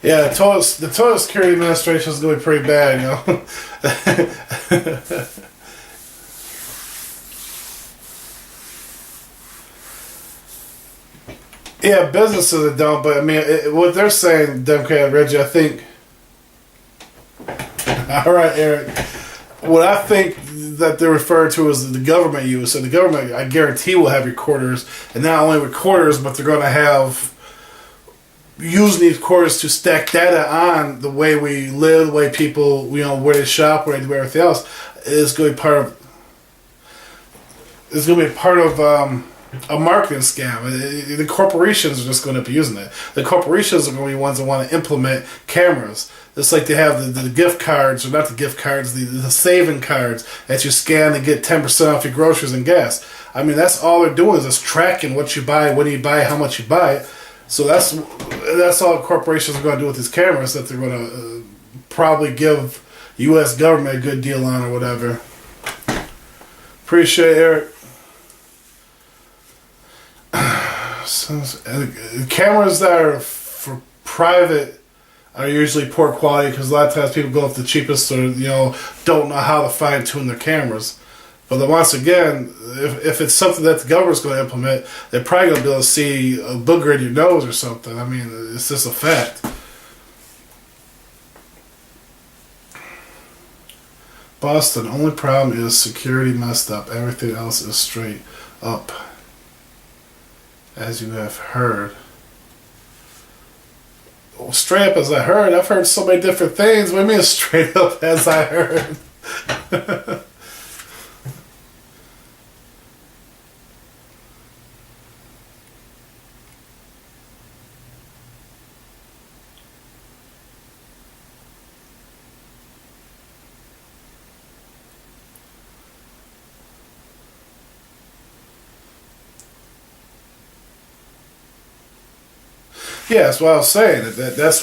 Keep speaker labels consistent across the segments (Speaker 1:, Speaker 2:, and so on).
Speaker 1: Yeah, the total security administration is going to be pretty bad, you know. Yeah, businesses don't, but I mean, what they're saying, Democrat Reggie, I think. All right, Eric. What I think that they're referring to is the government use. So the government, I guarantee, will have recorders, and not only recorders, but they're going to have using these recorders to stack data on the way we live, the way people, you know, where they shop, where they do everything else. Is going to be part of. It's going to be part of a marketing scam. The corporations are just going to be using it. The corporations are going to be the ones that want to implement cameras. It's like they have the gift cards, or not the gift cards, the saving cards that you scan to get 10% off your groceries and gas. I mean, that's all they're doing is just tracking what you buy, when you buy, how much you buy it. So that's all corporations are going to do with these cameras, that they're going to probably give U.S. government a good deal on or whatever. Appreciate it, Eric. Cameras that are for private are usually poor quality because a lot of times people go with the cheapest, or don't know how to fine tune their cameras. But then once again, if it's something that the government's going to implement, they're probably going to be able to see a booger in your nose or something. I mean, it's just a fact. Boston, only problem is security messed up. Everything else is straight up. As you have heard. Well, straight up as I heard? I've heard so many different things. What do you mean straight up as I heard? Yeah, that's what I was saying. That's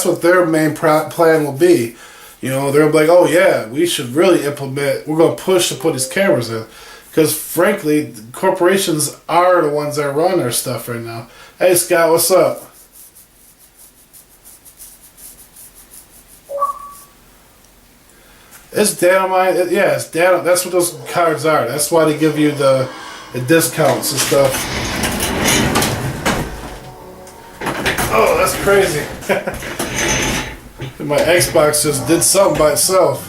Speaker 1: what their main plan will be. They're like, oh yeah, we should really implement. We're going to push to put these cameras in, because frankly, corporations are the ones that run our stuff right now. Hey Scott, what's up? It's dynamite. Yeah, it's dynamite. That's what those cards are. That's why they give you the discounts and stuff. Oh, that's crazy. My Xbox just did something by itself.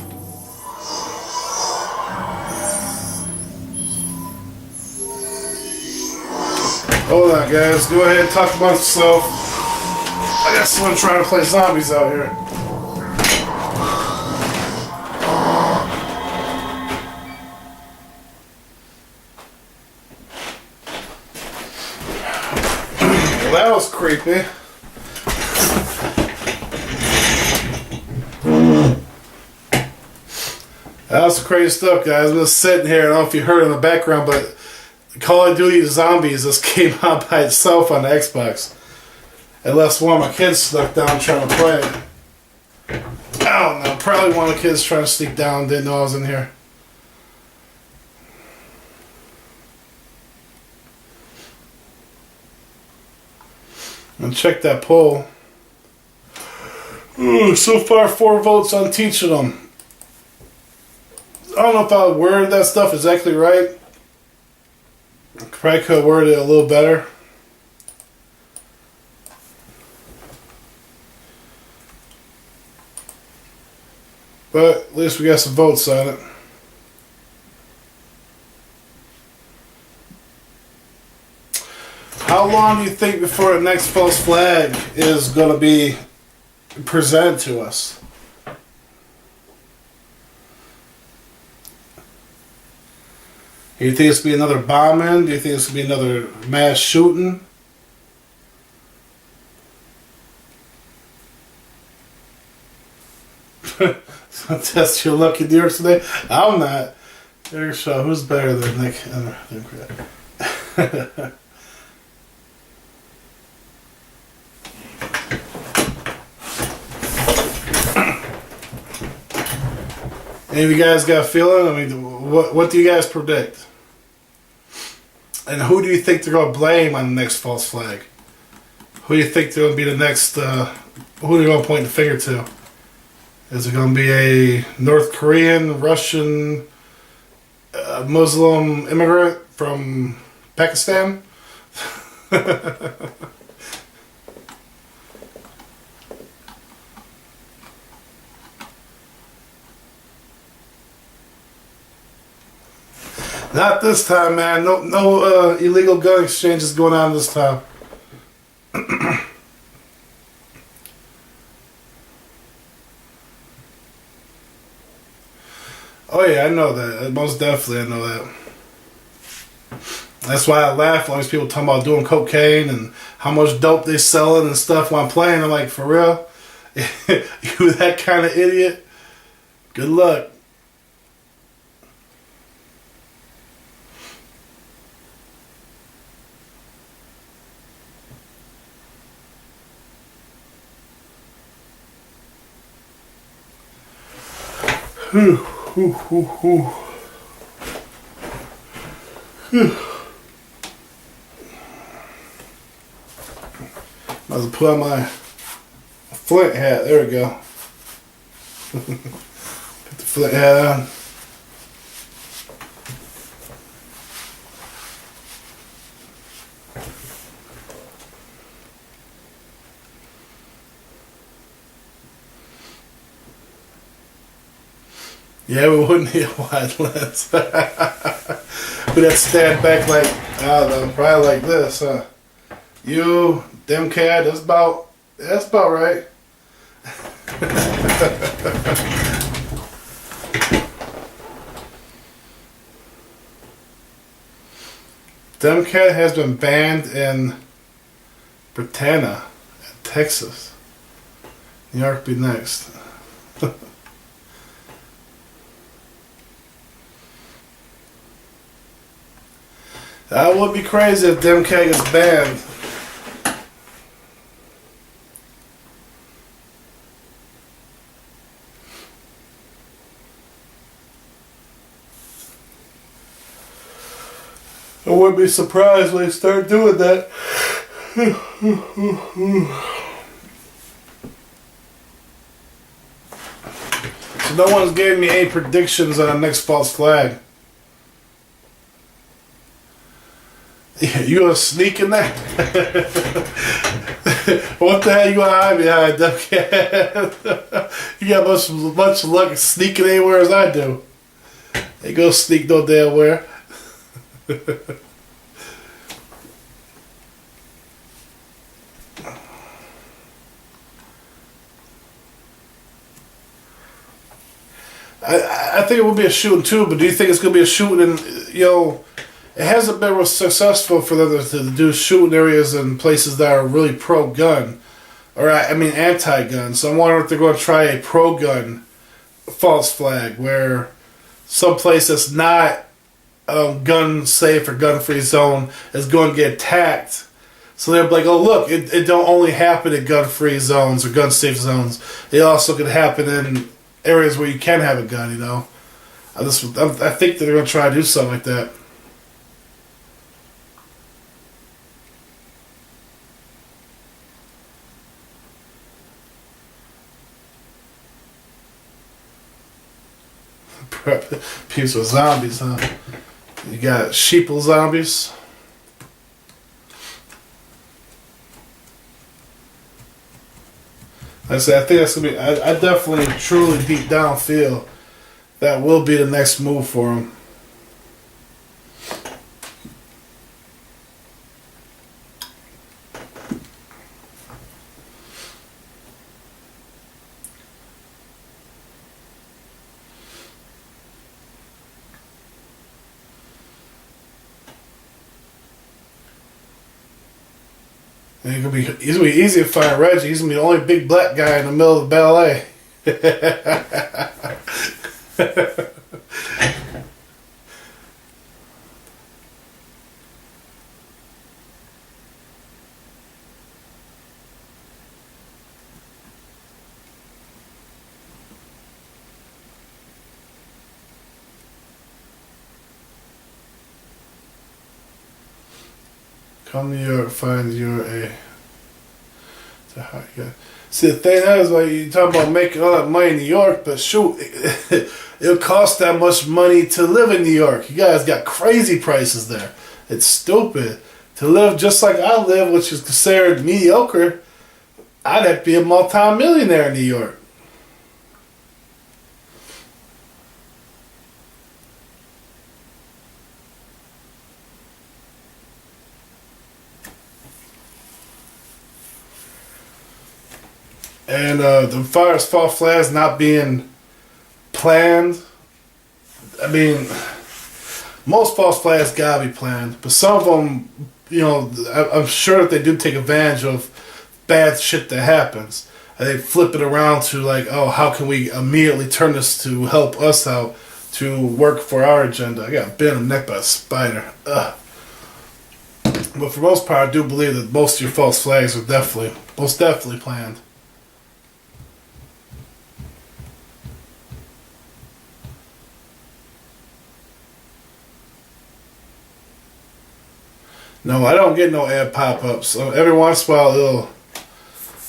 Speaker 1: Hold on, guys. Go ahead and talk amongst yourself. I got someone trying to play zombies out here. Well, that was creepy. That was some crazy stuff, guys. I'm just sitting here. I don't know if you heard in the background, but Call of Duty Zombies just came out by itself on the Xbox. Unless one of my kids snuck down trying to play it. I don't know. Probably one of the kids trying to sneak down didn't know I was in here. And check that poll. Ooh, so far 4 votes on teaching them. I don't know if I worded that stuff exactly right. Probably could have worded it a little better. But at least we got some votes on it. How long do you think before the next false flag is going to be presented to us? Do you think it's going to be another bombing? Do you think it's going to be another mass shooting? Test your luck in New York today? I'm not. Eric Shaw, who's better than Nick? Any of you guys got a feeling? I mean, what do you guys predict? And who do you think they're going to blame on the next false flag? Who do you think they're going to be the next Who are they gonna point the finger to? Is it gonna be a North Korean, Russian, Muslim immigrant from Pakistan? Not this time, man. No illegal gun exchanges going on this time. Oh yeah, I know that. Most definitely, I know that. That's why I laugh when these people talking about doing cocaine and how much dope they selling and stuff while I'm playing. I'm like, for real? You that kind of idiot? Good luck. Whew, whew, whew, whew. Whew. I was put on my Flint hat. There we go. Put the Flint hat on. Yeah, we wouldn't need a wide lens. We'd have to stand back like, I don't know, probably like this, huh? You, them cat, that's about right. Demcat has been banned in Britannia, Texas. New York be next. That would be crazy if Demcat gets banned. I wouldn't be surprised when they start doing that. So no one's giving me any predictions on the next false flag. Yeah, you gonna sneak in there? What the hell you gonna hide behind, Demcat? You got much luck sneaking anywhere as I do. Ain't gonna sneak no damn where. I think it will be a shooting too, but do you think it's going to be a shooting in, it hasn't been real successful for them to do shooting areas in places that are really pro-gun, or I mean anti-gun. So I'm wondering if they're going to try a pro-gun false flag where some place that's not gun safe or gun free zone is going to get attacked. So they're like, oh look, it don't only happen in gun free zones or gun safe zones. It also could happen in areas where you can have a gun. I think that they're going to try to do something like that. Peace with zombies, huh? You got sheeple zombies. Like I said, I think that's gonna be. I definitely, truly, deep down feel that will be the next move for him. And he's gonna be easy to find Reggie. He's gonna be the only big black guy in the middle of the ballet. Come to New York, find you're a Yeah. See, the thing is, like, you talk about making all that money in New York, but shoot, it'll cost that much money to live in New York. You guys got crazy prices there. It's stupid. To live just like I live, which is considered mediocre, I'd have to be a multi-millionaire in New York. And the fires false flags not being planned. I mean, most false flags gotta be planned, but some of them, I'm sure that they do take advantage of bad shit that happens, and they flip it around to like, oh, how can we immediately turn this to help us out to work for our agenda? I got bit in the neck by a spider. Ugh. But for the most part, I do believe that most of your false flags are most definitely planned. No, I don't get no ad pop-ups. So every once in a while,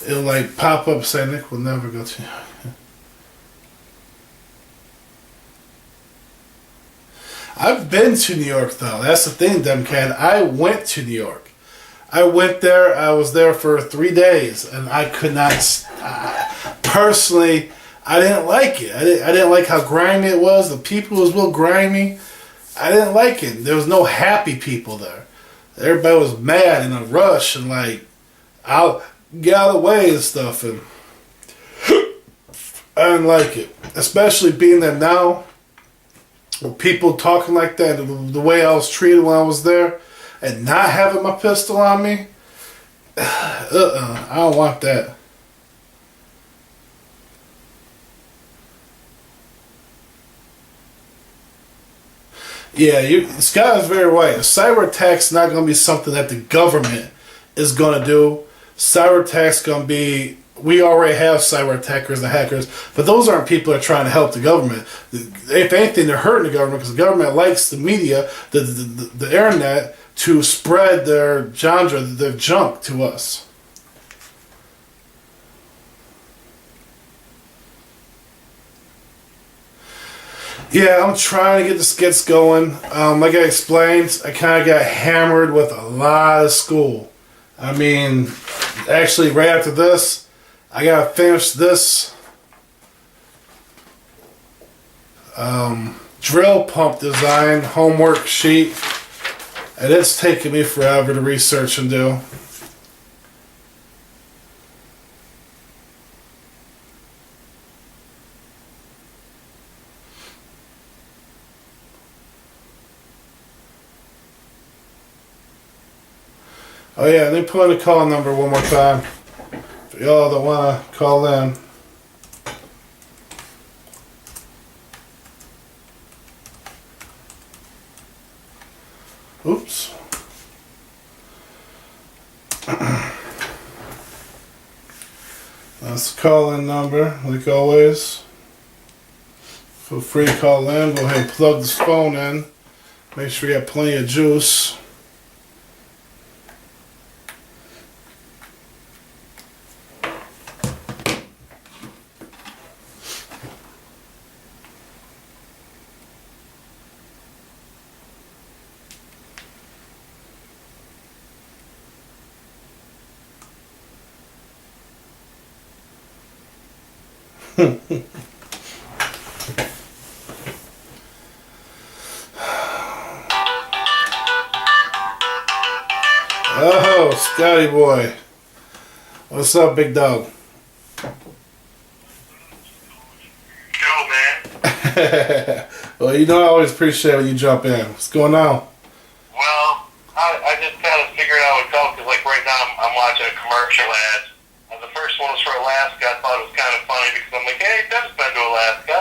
Speaker 1: it'll like pop up saying Nick will never go to. I've been to New York though. That's the thing, Demcan. I went to New York. I went there. I was there for 3 days, and I could not. Personally, I didn't like it. I didn't like how grimy it was. The people was real grimy. I didn't like it. There was no happy people there. Everybody was mad in a rush and like, I'll get out of the way and stuff. And I didn't like it. Especially being there now, with people talking like that, the way I was treated when I was there, and not having my pistol on me. I don't want that. Yeah, Scott is very right. A cyber attack's not going to be something that the government is going to do. Cyber attack's going to be... We already have cyber attackers and hackers, but those aren't people that are trying to help the government. If anything, they're hurting the government because the government likes the media, the internet, to spread their genre, their junk to us. Yeah, I'm trying to get the skits going. Like I explained, I kind of got hammered with a lot of school. I mean, actually, right after this, I gotta finish this drill pump design homework sheet, and it's taking me forever to research and do. Oh yeah, let me put in the call number one more time. For y'all that want to call in. Oops. That's the call-in number, like always. Feel free to call in. Go ahead and plug this phone in. Make sure you have plenty of juice. Oh, Scotty boy. What's up, big dog?
Speaker 2: Yo, man.
Speaker 1: Well, I always appreciate when you jump in. What's going on?
Speaker 2: Well, I just kind of figured I would go because, like, right now I'm watching a commercial ad. The first one was for Alaska. I thought it was kind of funny because I'm like, hey, Deb's been to Alaska.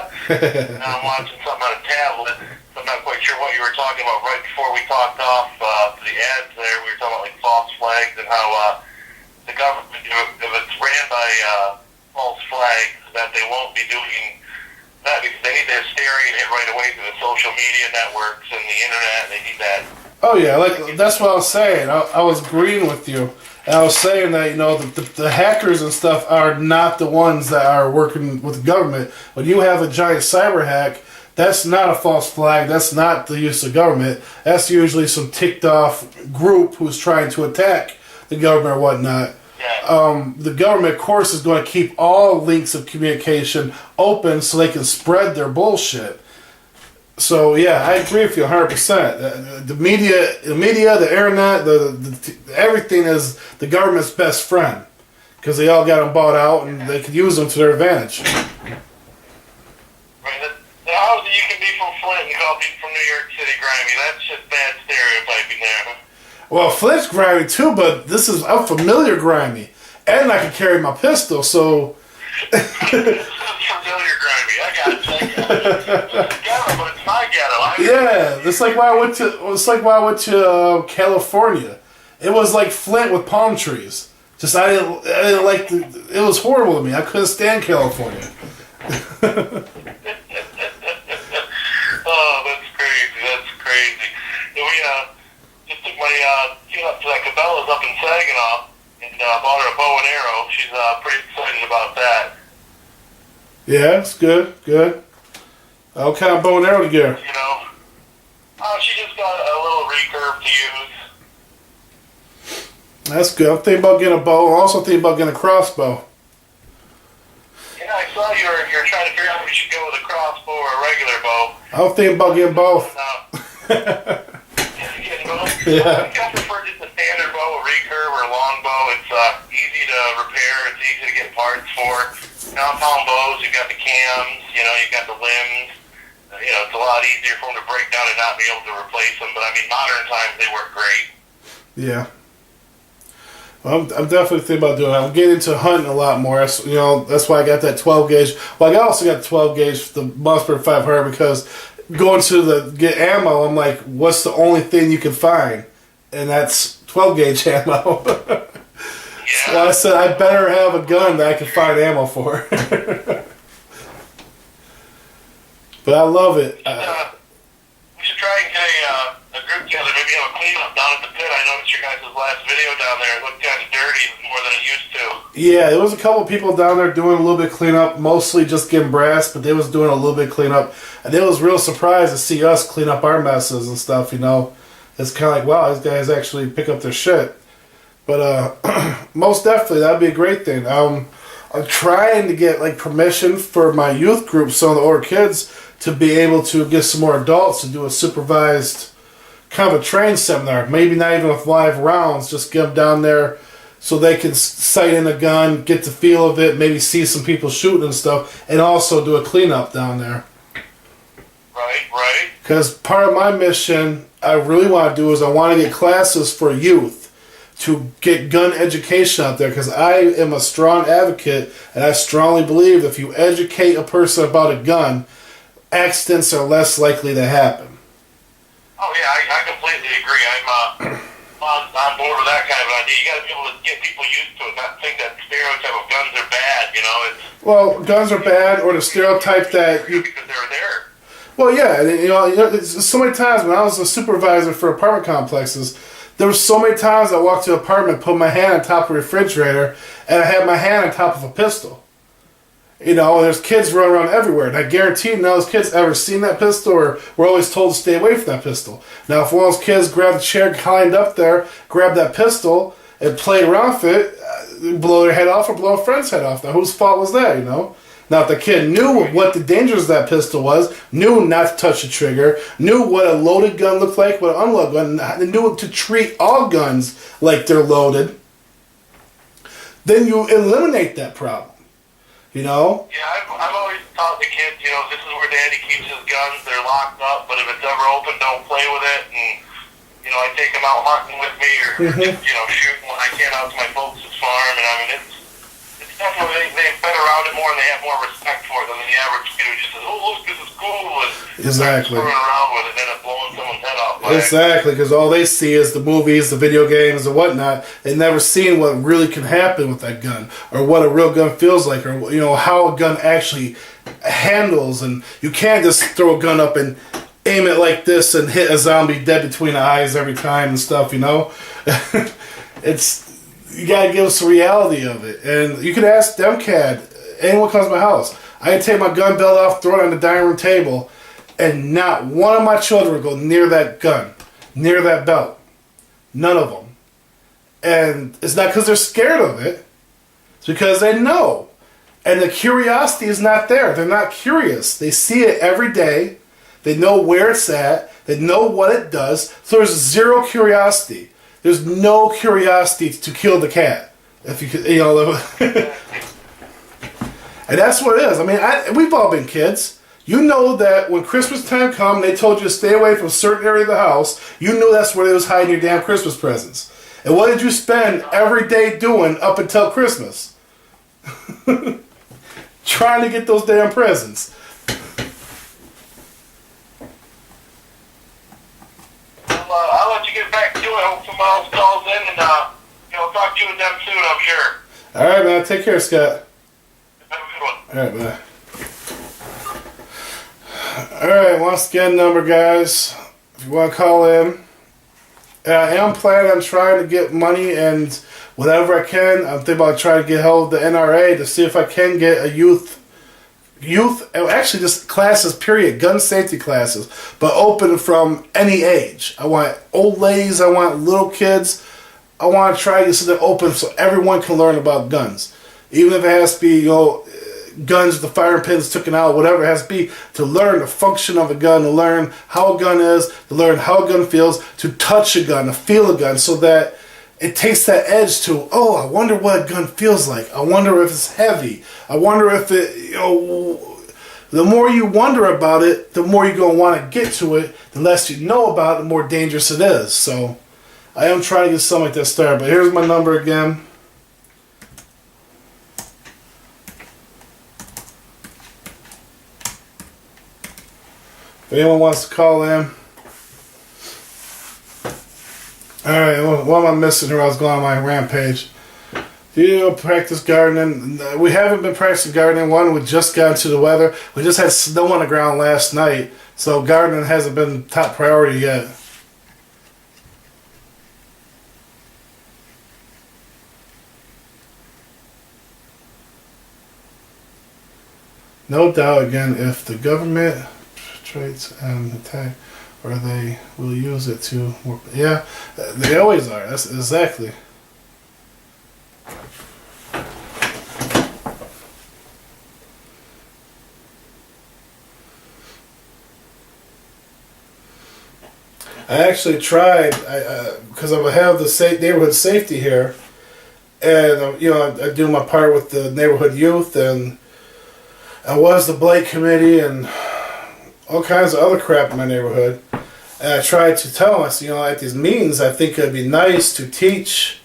Speaker 2: Now I'm watching something on a tablet. So I'm not quite sure what you were talking about right before we talked off to the ads there. We were talking about, like, false flags and how the government, if it's ran by false flags, that they won't be doing that because they need the hysteria and hit right away through the social media networks and the internet. They need that.
Speaker 1: Oh yeah, like that's what I was saying. I was agreeing with you. And I was saying that, the hackers and stuff are not the ones that are working with the government. When you have a giant cyber hack, that's not a false flag. That's not the use of government. That's usually some ticked off group who's trying to attack the government or whatnot. The government, of course, is going to keep all links of communication open so they can spread their bullshit. So yeah, I agree with you 100%. The media, the internet, everything is the government's best friend because they all got them bought out and they can use them to their advantage.
Speaker 2: How is it you can be from Flint and call people from New York City grimy? That's just bad stereotyping there.
Speaker 1: Well, Flint's grimy too, but I'm familiar grimy, and I can carry my pistol, so.
Speaker 2: Familiar grimy, I got you. It's ghetto, but it's my ghetto.
Speaker 1: Yeah, it's like why I went to California. It was like Flint with palm trees. Just I didn't like it was horrible to me. I couldn't stand California.
Speaker 2: Oh, that's crazy. That's crazy. And we just took my kid up to that Cabela's up in Saginaw and bought her a bow and arrow. She's pretty excited about that.
Speaker 1: Yeah, it's good. What kind of bow and arrow to get her?
Speaker 2: She just got a little recurve to use.
Speaker 1: That's good. I'm thinking about getting a bow. I'm also thinking about getting a crossbow.
Speaker 2: Yeah, I saw you were trying to figure out if you should go with a crossbow or a regular bow.
Speaker 1: I'm thinking about getting both.
Speaker 2: Getting both?
Speaker 1: Yeah.
Speaker 2: I think I prefer just a standard bow, a recurve or a long bow. It's easy to repair. It's easy to get parts for. Compound bows, you've got the cams, you've got the limbs. It's a lot easier for them to break down and not be able to replace them. But, modern times, they work great.
Speaker 1: Yeah. Well, I'm definitely thinking about doing that. I'm getting into hunting a lot more. That's why I got that 12 gauge. Well, I also got the 12 gauge for the Mossberg 500 because going to get ammo, I'm like, what's the only thing you can find? And that's 12 gauge ammo. So I said I better have a gun that I can find ammo for. But I love it.
Speaker 2: We should try and get a group together. Maybe have a cleanup down at the pit. I noticed your guys' last video down there. It looked kind of dirty more than it used to.
Speaker 1: Yeah, there was a couple of people down there doing a little bit of cleanup, mostly just getting brass, but they was doing a little bit of cleanup. And they was real surprised to see us clean up our messes and stuff, It's kind of like, wow, these guys actually pick up their shit. But most definitely, that'd be a great thing. I'm trying to get permission for my youth group, some of the older kids, to be able to get some more adults to do a supervised kind of a train seminar. Maybe not even with live rounds, just get them down there so they can sight in a gun, get the feel of it, maybe see some people shooting and stuff, and also do a cleanup down there.
Speaker 2: Right.
Speaker 1: Because part of my mission I really want to do is I want to get classes for youth to get gun education out there, because I am a strong advocate and I strongly believe if you educate a person about a gun, accidents are less likely to happen.
Speaker 2: Oh yeah, I completely agree. I'm on board with that kind of idea. You got to be able to get people used to it, not think that stereotype of guns are bad.
Speaker 1: Well, guns are bad, or the stereotype that
Speaker 2: because they're there.
Speaker 1: Well, yeah, it's so many times when I was a supervisor for apartment complexes, there were so many times I walked to an apartment, put my hand on top of a refrigerator, and I had my hand on top of a pistol. There's kids running around everywhere, and I guarantee none of those kids ever seen that pistol or were always told to stay away from that pistol. Now, if one of those kids grabbed the chair, climbed up there, grabbed that pistol, and played around with it, blow their head off or blow a friend's head off. Now, whose fault was that, Now, if the kid knew what the dangers of that pistol was, knew not to touch the trigger, knew what a loaded gun looked like, what an unloaded gun, and knew to treat all guns like they're loaded, then you eliminate that problem.
Speaker 2: Yeah, I've always taught the kids, this is where Daddy keeps his guns. They're locked up, but if it's ever open, don't play with it. And, I take them out hunting with me or, shooting when I can out to my folks' farm. And, it's definitely, they've been around it more and they have more respect for it than the average kid who just says, oh, look, this is cool. And
Speaker 1: exactly.
Speaker 2: Screwing around with it and then blowing someone's head off.
Speaker 1: Exactly, because all they see is the movies, the video games, and whatnot. They've never seen what really can happen with that gun, or what a real gun feels like, or how a gun actually handles. And you can't just throw a gun up and aim it like this and hit a zombie dead between the eyes every time and stuff. It's you gotta give us the reality of it. And you can ask DemCAD, anyone comes to my house, I can take my gun belt off, throw it on the dining room table, and not one of my children will go near that gun, near that belt. None of them. And it's not because they're scared of it. It's because they know. And the curiosity is not there. They're not curious. They see it every day. They know where it's at. They know what it does. So there's zero curiosity. There's no curiosity to kill the cat. If you know, and that's what it is. I mean, we've all been kids. You know that when Christmas time comes, they told you to stay away from a certain area of the house. You knew that's where they was hiding your damn Christmas presents. And what did you spend every day doing up until Christmas? Trying to get those damn presents.
Speaker 2: I'll let you get back to it. I hope someone else calls in, and talk to you with them soon, I'm sure.
Speaker 1: All right, man. Take care, Scott.
Speaker 2: Have a good one.
Speaker 1: All right, bye. All right, once again, number guys, if you want to call in, I am planning on trying to get money and whatever I can. I'm thinking about trying to get hold of the NRA to see if I can get a youth, actually just classes, period, gun safety classes, but open from any age. I want old ladies, I want little kids. I want to try to get something open so everyone can learn about guns. Even if it has to be, guns, the firing pins taken out, whatever it has to be, to learn the function of a gun, to learn how a gun is, to learn how a gun feels, to touch a gun, to feel a gun, so that it takes that edge to, oh, I wonder what a gun feels like. I wonder if it's heavy. I wonder if it, the more you wonder about it, the more you're going to want to get to it. The less you know about it, the more dangerous it is. So I am trying to get something like that started. But here's my number again. If anyone wants to call in. Alright, what am I missing here? I was going on my rampage. Do you practice gardening? We haven't been practicing gardening. One, we just got into the weather. We just had snow on the ground last night. So gardening hasn't been top priority yet. No doubt, again, if the government traits and attack, or they will use it to work. Yeah, they always are. That's exactly. I actually tried, because I have the neighborhood safety here, and I do my part with the neighborhood youth, and I was the Blake committee and all kinds of other crap in my neighborhood. And I tried to tell them, I said, at these meetings, I think it'd be nice to teach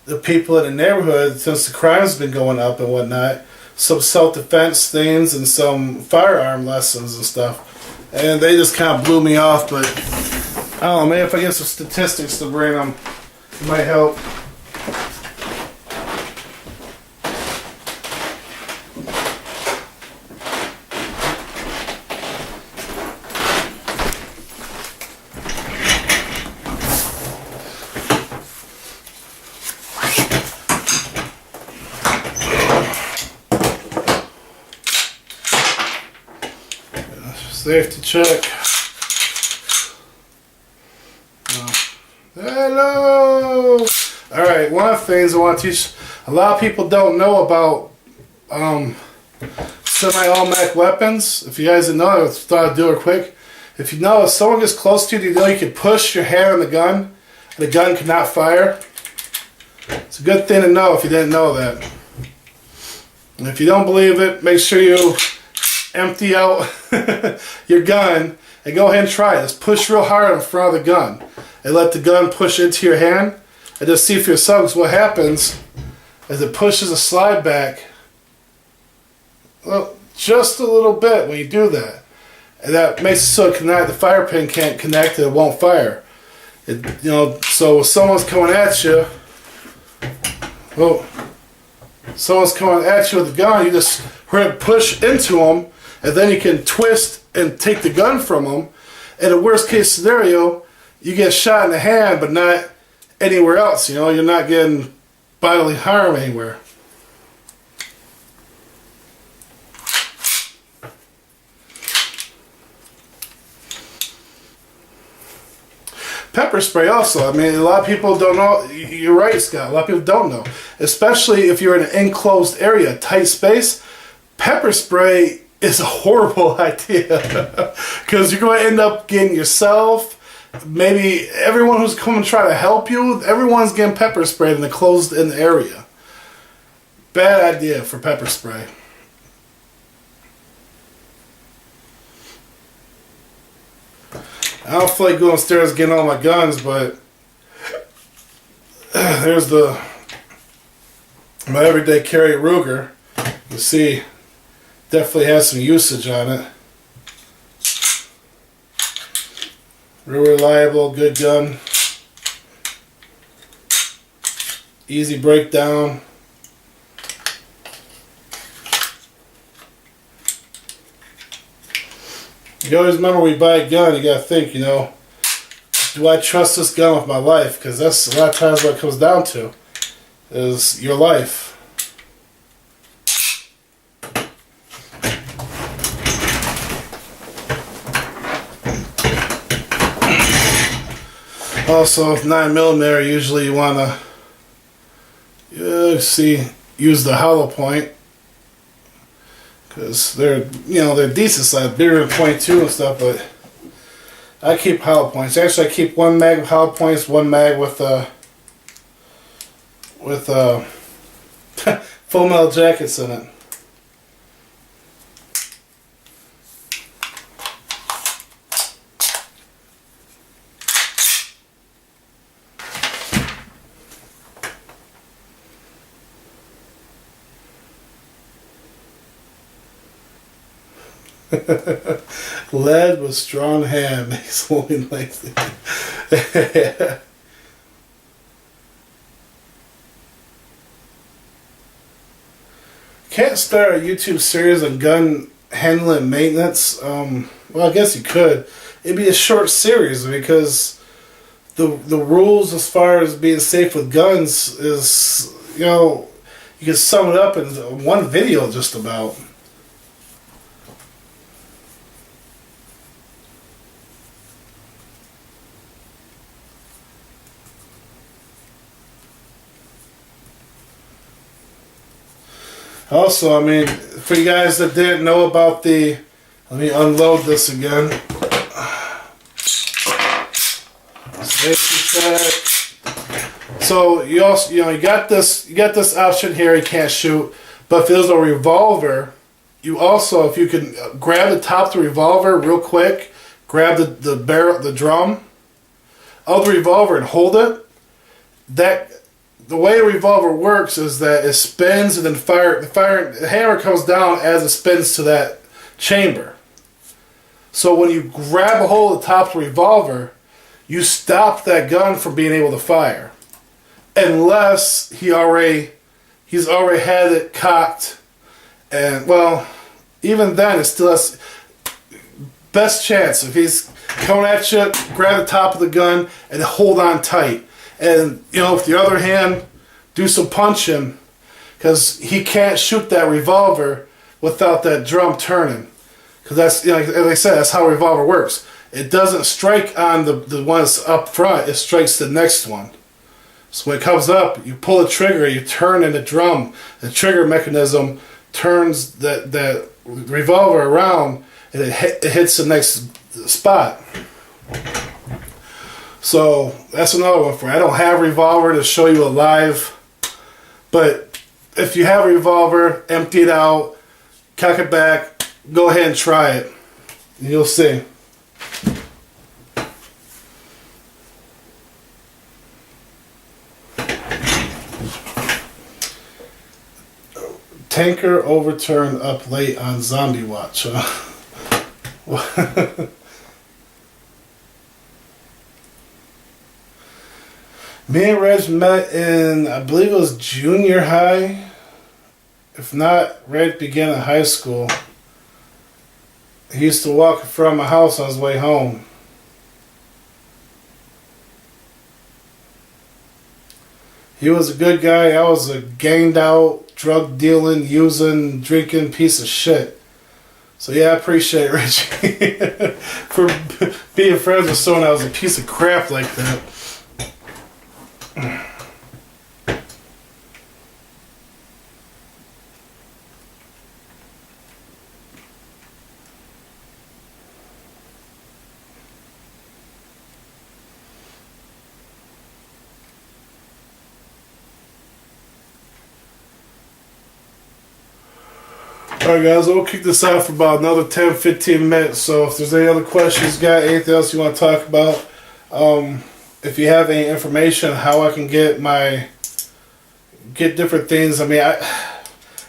Speaker 1: the people in the neighborhood, since the crime's been going up and whatnot, some self-defense things and some firearm lessons and stuff. And they just kind of blew me off, but I don't know, maybe if I get some statistics to bring them, it might help. Safety check. Hello! Alright, one of the things I want to teach, a lot of people don't know about semi-automatic weapons. If you guys didn't know, I thought I'd do it quick. If you know, if someone gets close to you, you can push your hand on the gun, and the gun cannot fire. It's a good thing to know if you didn't know that. And if you don't believe it, make sure you empty out your gun and go ahead and try it. Just push real hard in front of the gun and let the gun push into your hand, and just see for yourself. Because what happens is it pushes a slide back, well, just a little bit when you do that, and that makes it so the fire pin can't connect and it won't fire. So if someone's coming at you, someone's coming at you with a gun, you just push into them, and then you can twist and take the gun from them. In a worst case scenario, you get shot in the hand, but not anywhere else. You're not getting bodily harm anywhere. Pepper spray also. I mean, a lot of people don't know. You're right, Scott. A lot of people don't know. Especially if you're in an enclosed area, tight space. Pepper spray is a horrible idea. Because you're going to end up getting yourself, maybe everyone who's coming to try to help you, everyone's getting pepper sprayed in a closed-in area. Bad idea for pepper spray. I don't feel like going upstairs and getting all my guns, but there's my everyday carry Ruger. You see, definitely has some usage on it. Real reliable, good gun. Easy breakdown. You always remember when you buy a gun, you gotta think, do I trust this gun with my life? Because that's a lot of times what it comes down to, is your life. Also, 9mm, usually you wanna use the hollow point. Because they're decent size, bigger than .22 and stuff, but I keep hollow points. Actually, I keep one mag of hollow points, one mag with full metal jackets in it. Lead with strong hand makes woman lazy. Can't start a YouTube series on gun handling maintenance. Well, I guess you could. It'd be a short series because the rules as far as being safe with guns is, you can sum it up in one video just about. Also, I mean, for you guys that didn't know about let me unload this again. Safety check. So you also, you got this option here. You can't shoot, but if there's a revolver, you also, if you can grab the top of the revolver real quick, grab the barrel, the drum of the revolver, and hold it. The way a revolver works is that it spins and then the hammer comes down as it spins to that chamber. So when you grab a hold of the top of the revolver, you stop that gun from being able to fire. Unless he's already had it cocked. And, well, even then, it still has best chance. If he's coming at you, grab the top of the gun and hold on tight. And, with the other hand, do some punching, because he can't shoot that revolver without that drum turning. Because that's, like I said, that's how a revolver works. It doesn't strike on the one that's up front, it strikes the next one. So when it comes up, you pull the trigger, you turn in the drum, the trigger mechanism turns that revolver around, and it hits the next spot. So that's another one for you. I don't have a revolver to show you a live, but if you have a revolver, empty it out, cock it back, go ahead and try it, and you'll see. Tanker overturned up late on Zombie Watch. Me and Reg met in, I believe it was junior high. If not, right at the beginning of high school. He used to walk from my house on his way home. He was a good guy. I was a ganged out, drug dealing, using, drinking piece of shit. So yeah, I appreciate Richie for being friends with someone that was a piece of crap like that. Alright guys, we'll kick this out for about another 10-15 minutes. So if there's any other questions you got, anything else you want to talk about, if you have any information how I can get different things. I mean, I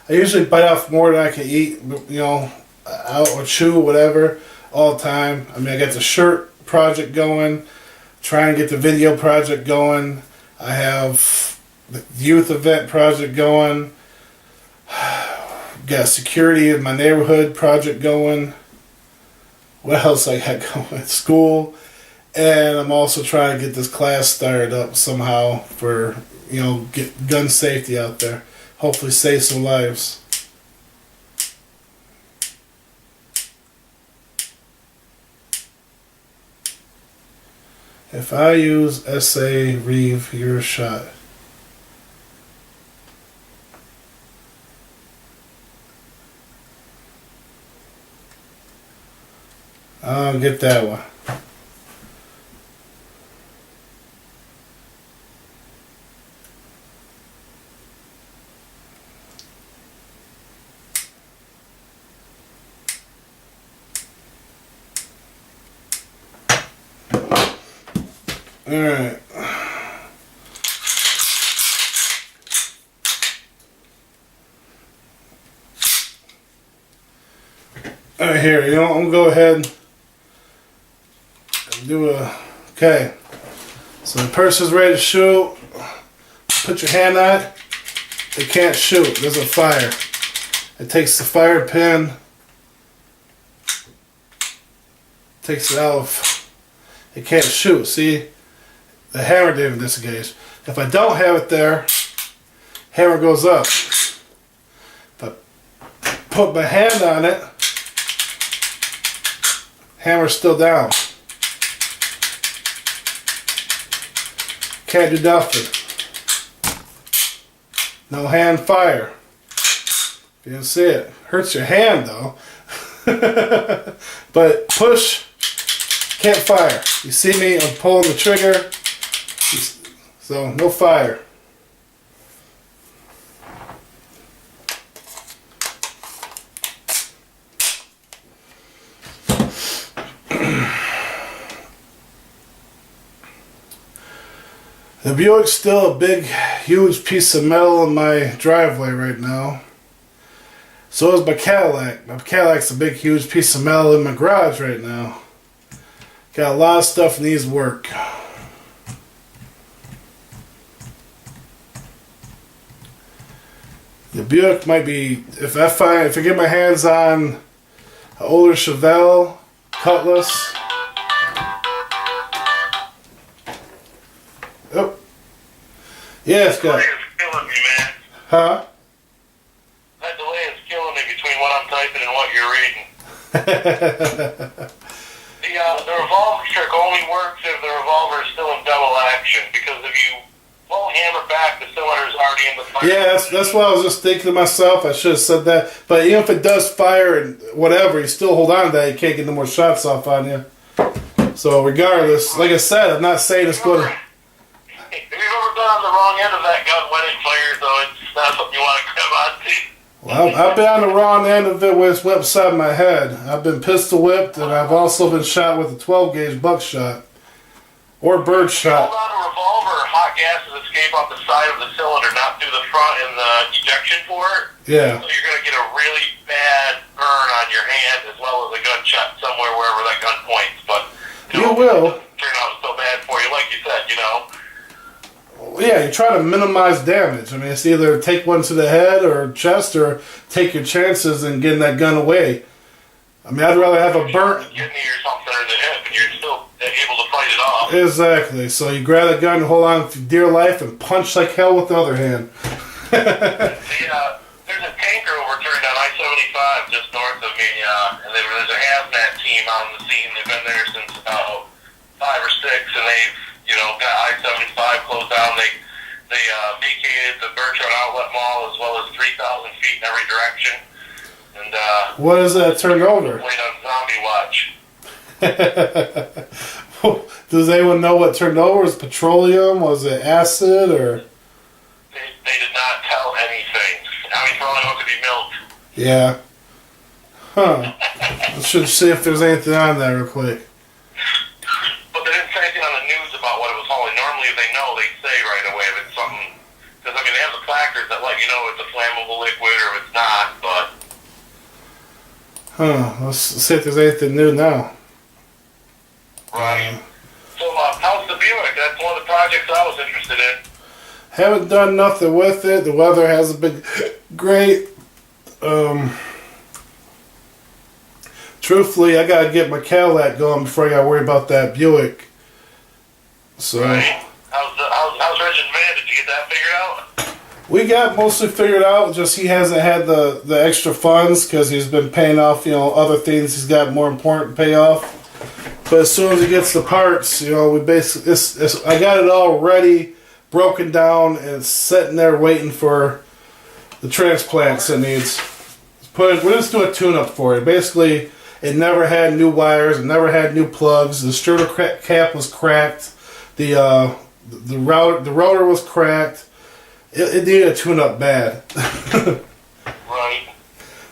Speaker 1: usually bite off more than I can eat, you know, out or chew or whatever all the time. I mean, I got the shirt project going, trying to get the video project going. I have the youth event project going. Got security in my neighborhood project going. What else I got going? School. And I'm also trying to get this class started up somehow for, you know, get gun safety out there. Hopefully save some lives. If I use SA Reeve, you're shot. I'll get that one. Alright. Alright, here, you know, I'm gonna go ahead and do a, okay. So the person's ready to shoot. Put your hand on it. They can't shoot. There's a fire. It takes the fire pin, takes it out of, it can't shoot. See? The hammer didn't disengage. If I don't have it there, hammer goes up. If I put my hand on it, hammer's still down. Can't do nothing. No hand fire. You can see it. Hurts your hand though. But push, can't fire. You see me, I'm pulling the trigger. So no fire. The Buick's still a big, huge piece of metal in my driveway right now. So is my Cadillac. My Cadillac's a big, huge piece of metal in my garage right now. Got a lot of stuff that needs work. The Buick might be, if I get my hands on an older Chevelle Cutlass. Oh. Yeah, it's got.
Speaker 2: That delay is killing me, man.
Speaker 1: Huh?
Speaker 2: That delay is killing me between what I'm typing and what you're reading. The revolver trick only works if the revolver is still in double action, because if you pull hammer back, the cylinder's already in the fire.
Speaker 1: Yeah, that's what I was just thinking to myself. I should have said that. But even if it does fire and whatever, you still hold on to that. You can't get no more shots off on you. So regardless, like I said, I'm not saying it's going to...
Speaker 2: If you've ever been on the wrong end of that gun when it fires, though, it's not something you want to grab onto.
Speaker 1: Well, I've been on the wrong end of it when it's went beside my head. I've been pistol whipped, and I've also been shot with a 12-gauge buckshot. Or bird shot.
Speaker 2: Hold on a revolver, hot gases escape off the side of the cylinder, not through the front in the ejection port.
Speaker 1: Yeah.
Speaker 2: So you're going to get a really bad burn on your hand as well as a gunshot somewhere wherever that gun points. But
Speaker 1: you will.
Speaker 2: It doesn't turn out so bad for you, like you said, you know.
Speaker 1: Yeah, you try to minimize damage. I mean, it's either take one to the head or chest, or take your chances in getting that gun away. I mean, I'd rather have a burnt...
Speaker 2: Kidney or something or the hip, and you're still able to fight it off.
Speaker 1: Exactly. So you grab a gun, hold on for dear life, and punch like hell with the other hand.
Speaker 2: There's a tanker overturned on I-75 just north of me, and there's a hazmat team out on the scene. They've been there since about 5 or 6, and they've, got I-75 closed down. They vacated the Bertrand Outlet Mall as well as 3,000 feet in every direction. And
Speaker 1: what is that turned over?
Speaker 2: Wait on zombie watch.
Speaker 1: Does anyone know what turned over? Was it petroleum? Was it acid? Or
Speaker 2: they did not tell anything. I mean, for all I know, it could be milk.
Speaker 1: Yeah. Huh. I should see if there's anything on that real quick.
Speaker 2: But they didn't say anything on the news about what it was hauling. Normally, if they know, they say right away if it's something. Because, they have the placards that let you know if it's a flammable liquid or if it's not, but...
Speaker 1: Huh. Let's see if there's anything new now.
Speaker 2: Right. So, how's the Buick? That's one of the projects I was interested in.
Speaker 1: Haven't done nothing with it. The weather hasn't been great. Truthfully, I gotta get my Cadillac going before I gotta worry about that Buick. So,
Speaker 2: right. How's Reggie's van? Did you get that figured out?
Speaker 1: We got mostly figured out. Just he hasn't had the extra funds because he's been paying off other things he's got more important to pay off. But as soon as he gets the parts, we basically I got it all ready, broken down, and it's sitting there waiting for the transplants it needs. We're just doing a tune-up for it. Basically, it never had new wires, it never had new plugs. The strudel cap was cracked. The rotor was cracked. It needed a tune-up bad.
Speaker 2: Right.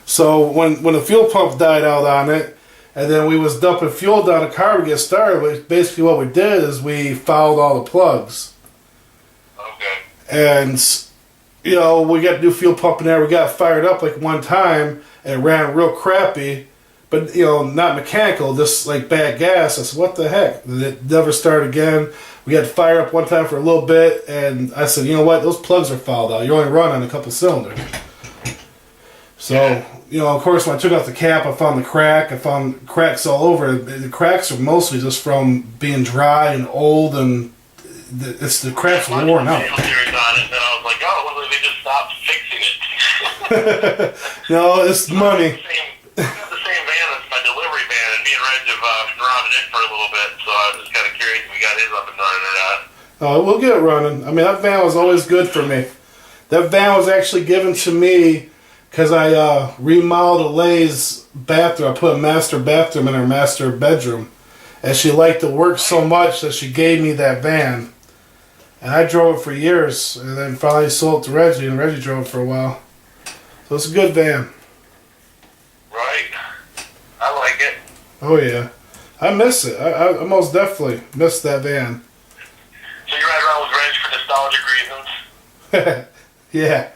Speaker 1: So when the fuel pump died out on it, and then we was dumping fuel down the car to get started, but basically what we did is we fouled all the plugs.
Speaker 2: Okay.
Speaker 1: And, we got new fuel pump in there. We got fired up like one time, and it ran real crappy. But, not mechanical, just like bad gas. I said, what the heck? It never started again. We got fired up one time for a little bit, and I said, you know what? Those plugs are fouled out. You only run on a couple cylinders. So, of course, when I took out the cap, I found the crack. I found cracks all over. The cracks are mostly just from being dry and old, and the cracks are worn out.
Speaker 2: On it, and I was like, well, they just stopped fixing it.
Speaker 1: No, it's money.
Speaker 2: I got the same van that's my delivery van, and me and Reg have been running it for a little bit, so I was just kind of curious if we got his up and running or not.
Speaker 1: Oh, we'll get it running. I mean, that van was always good for me. That van was actually given to me because I remodeled Lay's bathroom. I put a master bathroom in her master bedroom. And she liked the work so much that she gave me that van. And I drove it for years, and then finally sold it to Reggie, and Reggie drove it for a while. So it's a good van.
Speaker 2: Right. I like it.
Speaker 1: Oh, yeah. I miss it. I most definitely miss that van.
Speaker 2: So you ride around with Reg for nostalgic reasons?
Speaker 1: Yeah.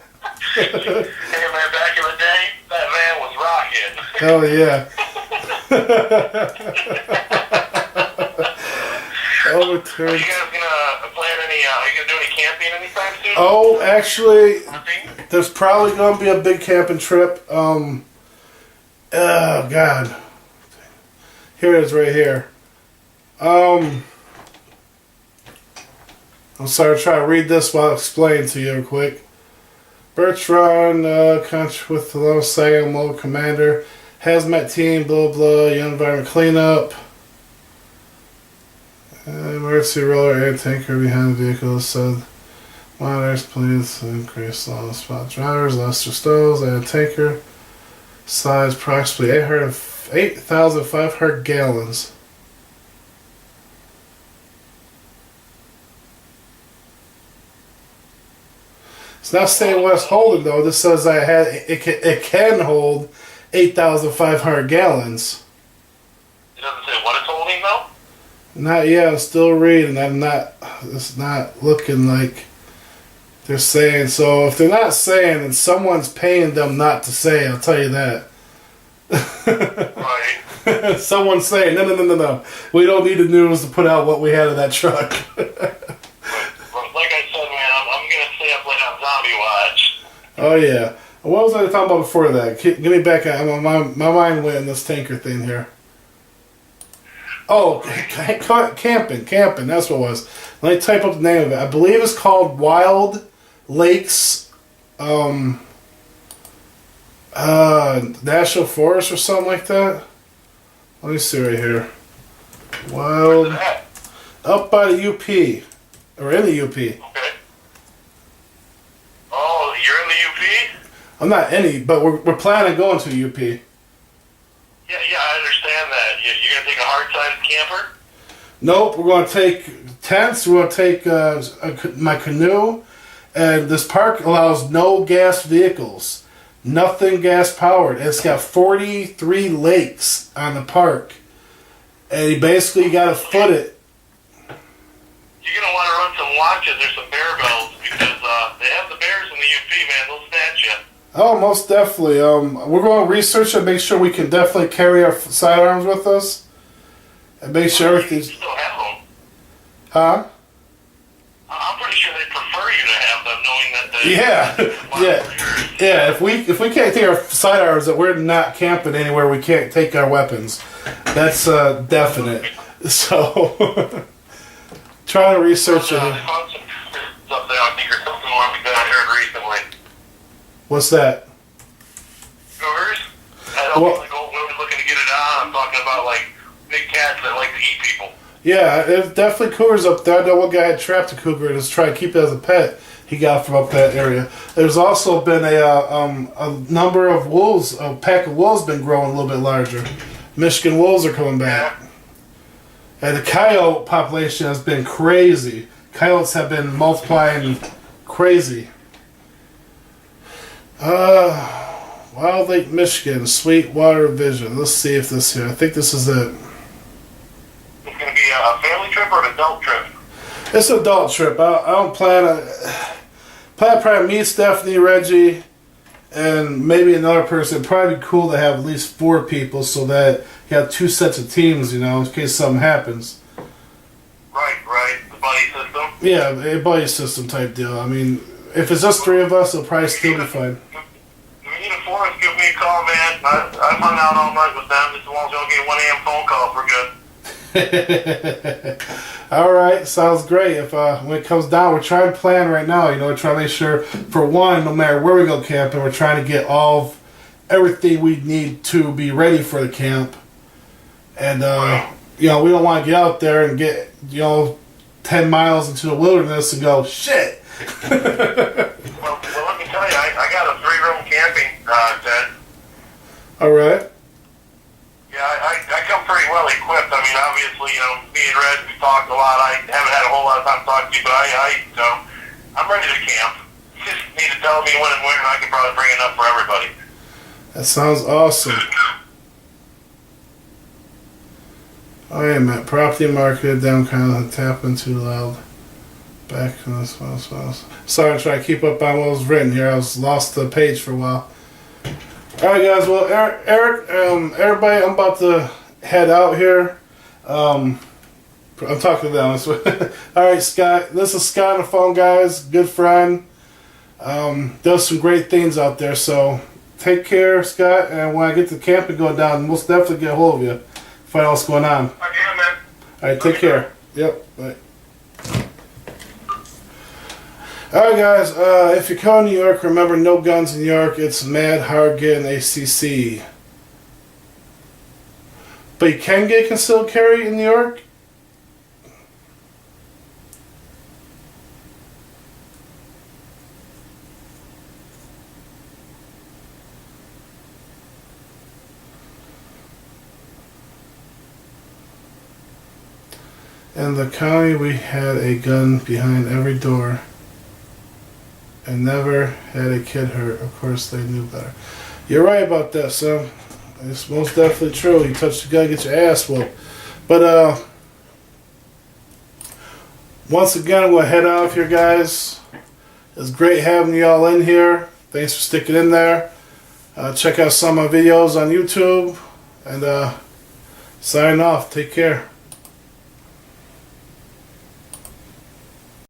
Speaker 2: Hey, man, back in the day, that van was rocking.
Speaker 1: Hell yeah. Overturned.
Speaker 2: Are you guys gonna plan any, are you gonna do any camping anytime soon?
Speaker 1: Oh, actually, there's probably gonna be a big camping trip. Oh, God. Here it is right here. I'm sorry, try to read this while I explain to you real quick. Bertrand, country with the low second mobile commander, hazmat team, blah blah, young environment cleanup. Emergency roller air tanker behind the vehicle said, monitors please increase on the spot drivers, Lester Stoves, and tanker size approximately 8,500 gallons. It's not saying what it's holding though. This says it can hold 8,500 gallons.
Speaker 2: It doesn't say what it's holding though?
Speaker 1: Not yet. I'm still reading. It's not looking like they're saying. So if they're not saying, then someone's paying them not to say. I'll tell you that.
Speaker 2: Right.
Speaker 1: Someone's saying no. We don't need the news to put out what we had in that truck.
Speaker 2: Like I said, man, I'm gonna stay up late on zombie watch.
Speaker 1: Oh yeah. What was I talking about before that? Give me back. My mind went in this tanker thing here. Oh, camping. That's what it was. Let me type up the name of it. I believe it's called Wild Lakes, National Forest or something like that. Let me see right here. Wild,
Speaker 2: Where's it at?
Speaker 1: up by the UP, or in the UP.
Speaker 2: Okay. Oh, you're in the UP?
Speaker 1: I'm not any, but we're planning on going to the UP.
Speaker 2: Yeah, I understand that. You're going to take a hard-sided camper?
Speaker 1: Nope, we're going to take tents. We're going to take my canoe, and this park allows no gas vehicles, nothing gas powered. It's got 43 lakes on the park, and you basically got to foot it.
Speaker 2: You're going to want to run some watches or some bear bells because they have the bears in the UP, man. They'll snatch you.
Speaker 1: Oh, most definitely. We're going to research and make sure we can definitely carry our sidearms with us, and make sure
Speaker 2: You
Speaker 1: everything's.
Speaker 2: still have them.
Speaker 1: Huh?
Speaker 2: I'm pretty sure they prefer you to have them, knowing that they.
Speaker 1: Yeah. If we can't take our sidearms, that we're not camping anywhere. We can't take our weapons. That's definite. So, trying to research
Speaker 2: They
Speaker 1: it.
Speaker 2: found some cougars up there, I think, or something like that I heard recently.
Speaker 1: What's that?
Speaker 2: Cougars? I don't
Speaker 1: Well-
Speaker 2: think we're looking to get it on. I'm talking about like big cats that like to eat people.
Speaker 1: Yeah, there's definitely cougars up there. I know one guy had trapped a cougar and was trying to keep it as a pet. He got from up that area. There's also been a number of wolves. A pack of wolves been growing a little bit larger. Michigan wolves are coming back. And the coyote population has been crazy. Coyotes have been multiplying crazy. Wild Lake, Michigan, Sweetwater Vision. Let's see if this here. I think this is it.
Speaker 2: It's going to be a family trip or an adult trip?
Speaker 1: It's an adult trip. I don't plan probably me, Stephanie, Reggie, and maybe another person. It'd probably be cool to have at least 4 people so that you have 2 sets of teams, you know, in case something happens.
Speaker 2: Right. The buddy system.
Speaker 1: Yeah, a buddy system type deal. I mean, if it's just 3 of us, it'll probably still be fine.
Speaker 2: If you need a forest, give me a call, man. I've hung out all night with them. Just as long as you don't get 1 a.m. phone calls, we're good.
Speaker 1: All right, sounds great. If when it comes down, we're trying to plan right now. You know, we're trying to make sure, for one, no matter where we go camping, we're trying to get everything we need to be ready for the camp. And you know, we don't want to get out there and get 10 miles into the wilderness and go shit.
Speaker 2: Well, let me tell you, I got a 3-room camping tent.
Speaker 1: All right.
Speaker 2: Yeah, I come pretty well equipped. I mean, obviously, me and Red, we talked a lot. I haven't had a whole lot of time to talk to you, but I'm ready to camp. You just need to tell me when and where, and I can probably bring enough for everybody.
Speaker 1: That sounds awesome. Oh yeah, Matt. Property market down kind of tapping too loud. Back to this one. Sorry, I'm trying to keep up on what was written here. I was lost the page for a while. All right, guys. Well, Eric, everybody, I'm about to head out here. I'm talking to them. All right, Scott. This is Scott on the phone, guys. Good friend. Does some great things out there. So take care, Scott. And when I get to camp and go down, most definitely get a hold of you. Find out what's going on.
Speaker 2: Okay, man.
Speaker 1: All right, take care. Yep. Bye. Alright guys, if you're coming to New York, remember no guns in New York. It's mad hard getting ACC. But you can get concealed carry in New York? In the county we had a gun behind every door. And never had a kid hurt. Of course, they knew better. You're right about that, son. It's most definitely true. You touch the gun, get your ass whooped. But, once again, I'm going to head out here, guys. It's great having you all in here. Thanks for sticking in there. Check out some of my videos on YouTube. And, sign off. Take care.